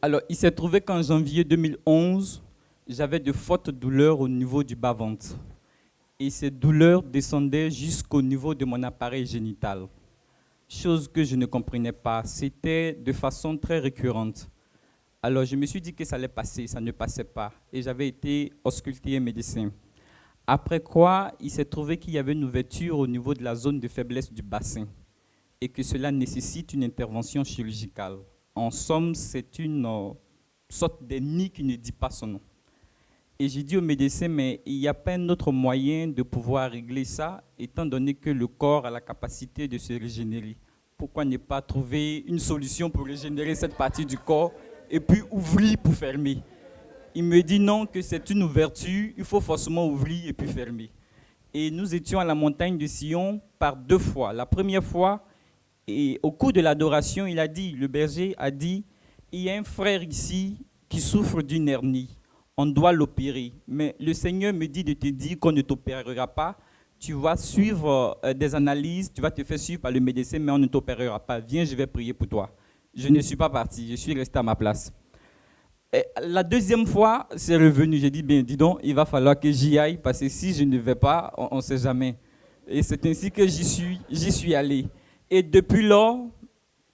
Alors, il s'est trouvé qu'en janvier 2011, j'avais de fortes douleurs au niveau du bas-ventre. Et ces douleurs descendaient jusqu'au niveau de mon appareil génital. Chose que je ne comprenais pas. C'était de façon très récurrente. Alors, je me suis dit que ça allait passer, ça ne passait pas. Et j'avais été ausculter un médecin. Après quoi, il s'est trouvé qu'il y avait une ouverture au niveau de la zone de faiblesse du bassin et que cela nécessite une intervention chirurgicale. En somme, c'est une sorte d'ennemi qui ne dit pas son nom. Et j'ai dit au médecin, mais il n'y a pas un autre moyen de pouvoir régler ça, étant donné que le corps a la capacité de se régénérer. Pourquoi ne pas trouver une solution pour régénérer cette partie du corps et puis ouvrir pour fermer? Il me dit non, que c'est une ouverture, il faut forcément ouvrir et puis fermer. Et nous étions à la montagne de Sion par 2 fois. La première fois, et au cours de l'adoration, il a dit, le berger a dit, il y a un frère ici qui souffre d'une hernie. On doit l'opérer. Mais le Seigneur me dit de te dire qu'on ne t'opérera pas. Tu vas suivre des analyses, tu vas te faire suivre par le médecin, mais on ne t'opérera pas. Viens, je vais prier pour toi. Je ne suis pas parti, je suis resté à ma place. Et la deuxième fois, c'est revenu. J'ai dit, bien, dis donc, il va falloir que j'y aille, parce que si je ne vais pas, on ne sait jamais. Et c'est ainsi que j'y suis allé. Et depuis lors,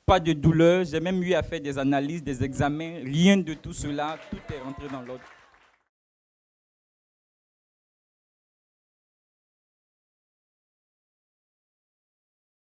pas de douleur. J'ai même eu à faire des analyses, des examens, rien de tout cela. Tout est rentré dans l'ordre.